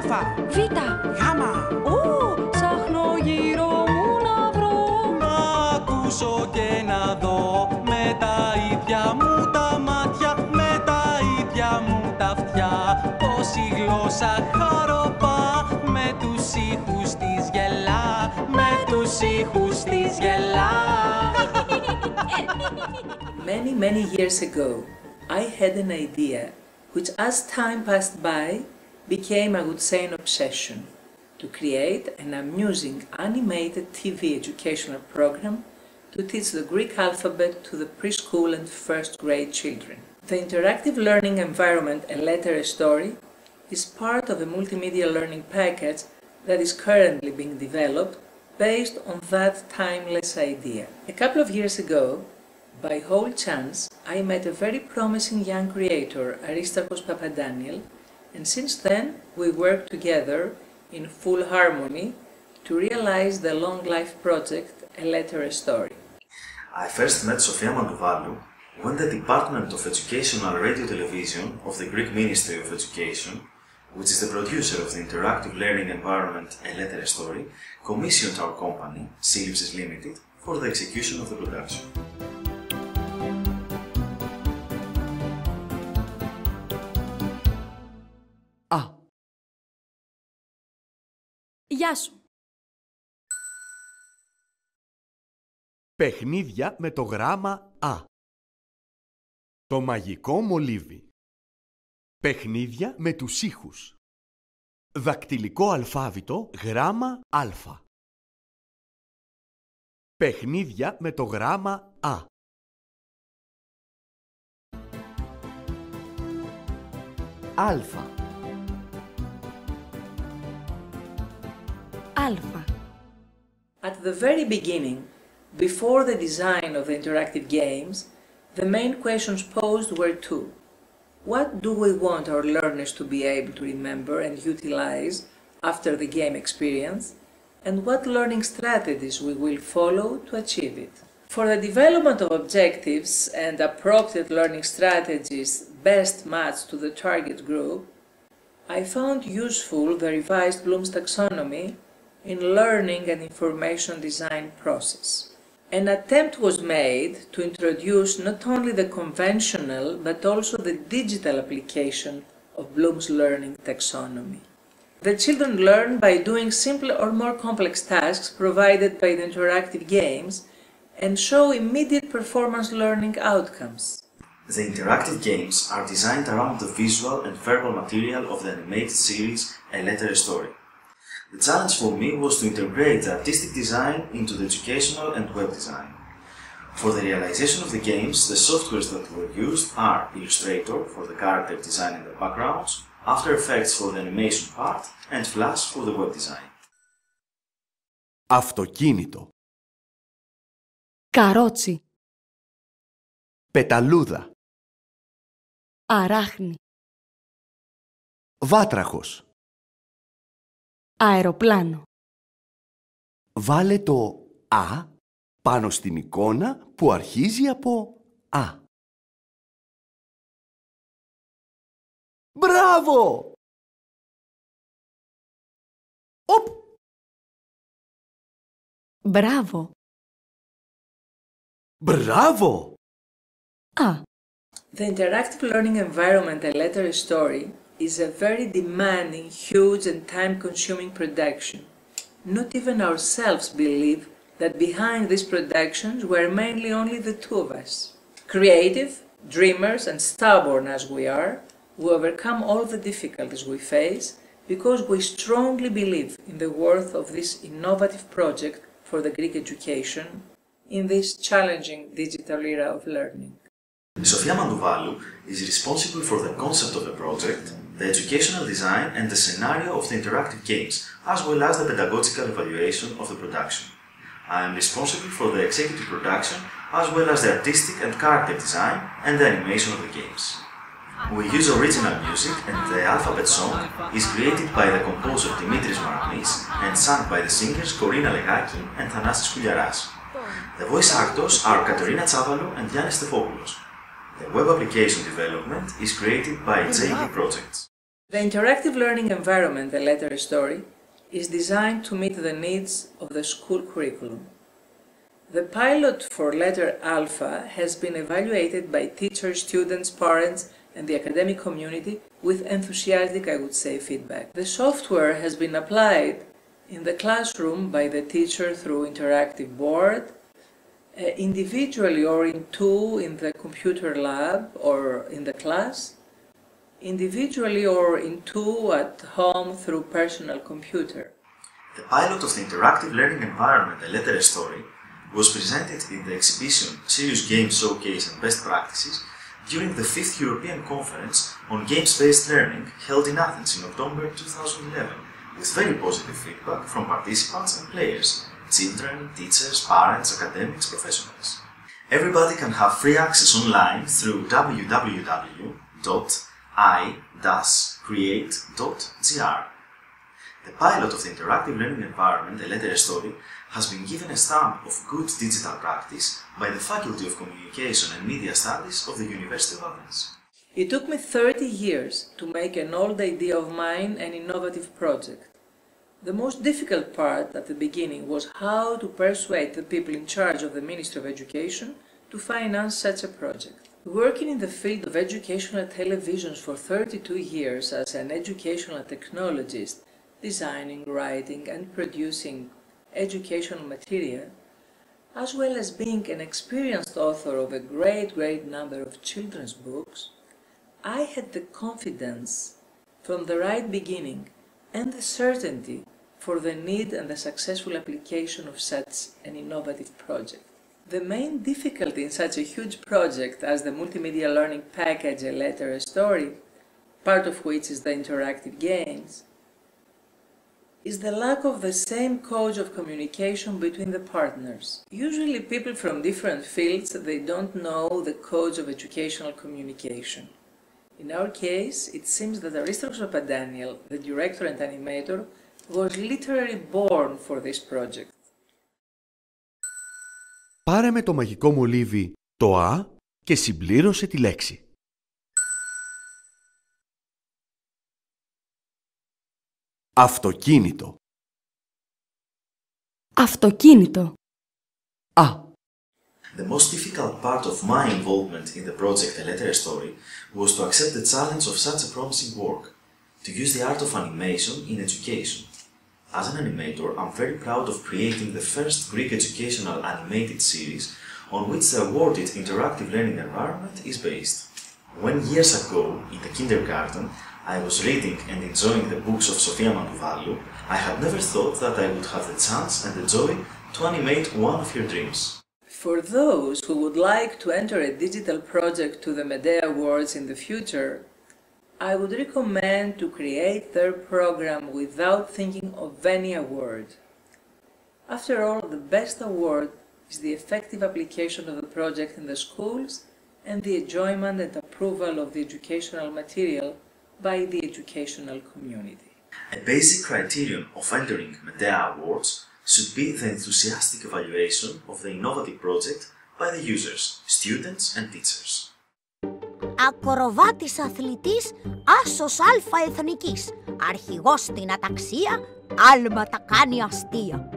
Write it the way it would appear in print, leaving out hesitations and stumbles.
Β. Γάμα. Ψάχνω γύρω μου να βρω. Να ακούσω και να δω με τα ίδια μου τα μάτια, με τα ίδια μου τα αυτιά, πως η γλώσσα χαροπά με τους ήχους της γελά, με τους ήχους της γελά. Many years ago, I had an idea which, as time passed by, became, I would say, an obsession: to create an amusing animated TV educational program to teach the Greek alphabet to the preschool and first grade children. The interactive learning environment, A Letter, a Story, is part of a multimedia learning package that is currently being developed based on that timeless idea. A couple of years ago, by whole chance, I met a very promising young creator, Aristarchos Papadaniel, and since then we worked together in full harmony to realize the long-life project, A Letter, a Story. I first met Sophia Madouvalou when the Department of Educational RadioTelevision of the Greek Ministry of Education, which is the producer of the interactive learning environment A Letter, a Story, commissioned our company, Syllipsis Limited, for the execution of the production. Γεια σου. Παιχνίδια με το γράμμα Α. Το μαγικό μολύβι. Παιχνίδια με τους ήχους. Δακτυλικό αλφάβητο γράμμα Α. Παιχνίδια με το γράμμα Α. Αλφα. Αλφα. At the very beginning, before the design of the interactive games, the main questions posed were two. What do we want our learners to be able to remember and utilize after the game experience, and what learning strategies we will follow to achieve it? For the development of objectives and appropriate learning strategies best matched to the target group, I found useful the revised Bloom's taxonomy in learning and information design process. An attempt was made to introduce not only the conventional but also the digital application of Bloom's learning taxonomy. The children learn by doing simple or more complex tasks provided by the interactive games and show immediate performance learning outcomes. The interactive games are designed around the visual and verbal material of the animated series A Letter, a Story. The challenge for me was to integrate the artistic design into the educational and web design. For the realization of the games, the softwares that were used are Illustrator for the character design and the backgrounds, After Effects for the animation part, and Flash for the web design. Αυτοκίνητο. Καρότσι. Πεταλούδα. Αράχνη. Βάτραχος. Αεροπλάνο. Βάλε το Α πάνω στην εικόνα που αρχίζει από Α. Μπράβο! Οπ! Μπράβο. Μπράβο! Α. The interactive learning environment, A Letter, a Story, is a very demanding, huge and time-consuming production. Not even ourselves believe that behind these productions were mainly only the two of us. Creative, dreamers and stubborn as we are, we overcome all the difficulties we face because we strongly believe in the worth of this innovative project for the Greek education in this challenging digital era of learning. Sophia Madouvalou is responsible for the concept of the project, the educational design and the scenario of the interactive games, as well as the pedagogical evaluation of the production. I am responsible for the executive production, as well as the artistic and character design and the animation of the games. We use original music, and the alphabet song is created by the composer Dimitris Maragnis and sung by the singers Korina Legaki and Thanasis Kouliaras. The voice actors are Katerina Tsavalu and Yannis Stefopoulos. The web application development is created by JV Projects. The interactive learning environment, A Letter, a Story, is designed to meet the needs of the school curriculum. The pilot for Letter Alpha has been evaluated by teachers, students, parents, and the academic community with enthusiastic, I would say, feedback. The software has been applied in the classroom by the teacher through interactive board, individually or in two in the computer lab or in the class, individually or in two at home through personal computer. The pilot of the interactive learning environment, A Letter, a Story, was presented in the exhibition Serious Games Showcase and Best Practices during the 5th European Conference on Games-Based Learning held in Athens in October 2011, with very positive feedback from participants and players, children, teachers, parents, academics, professionals. Everybody can have free access online through www.i-create.gr. The pilot of the interactive learning environment, A Letter, a Story, has been given a stamp of good digital practice by the Faculty of Communication and Media Studies of the University of Athens. It took me 30 years to make an old idea of mine an innovative project. The most difficult part at the beginning was how to persuade the people in charge of the Ministry of Education to finance such a project. Working in the field of educational televisions for 32 years as an educational technologist, designing, writing and producing educational material, as well as being an experienced author of a great number of children's books, I had the confidence from the right beginning and the certainty for the need and the successful application of such an innovative project. The main difficulty in such a huge project as the multimedia learning package, A Letter, a Story, part of which is the interactive games, is the lack of the same code of communication between the partners. Usually people from different fields, they don't know the codes of educational communication. In our case, it seems that Aristarchos Papadaniel, the director and animator, was literally born for this project. Πάρε με το μαγικό μολύβι το «α» και συμπλήρωσε τη λέξη. Αυτοκίνητο. Αυτοκίνητο. Α. The most difficult part of my involvement in the project A Letter, a Story was to accept the challenge of such a promising work, to use the art of animation in education. As an animator, I'm very proud of creating the first Greek educational animated series on which the awarded interactive learning environment is based. When years ago, in the kindergarten, I was reading and enjoying the books of Sophia Madouvalou, I had never thought that I would have the chance and the joy to animate one of her dreams. For those who would like to enter a digital project to the Medea Awards in the future, I would recommend to create their program without thinking of any award. After all, the best award is the effective application of the project in the schools and the enjoyment and approval of the educational material by the educational community. A basic criterion of entering Medea Awards should be the enthusiastic evaluation of the innovative project by the users, students and teachers. Ακροβάτης αθλητής, άσος αλφα εθνικής, αρχηγός στην αταξία, άλματα κάνει αστεία.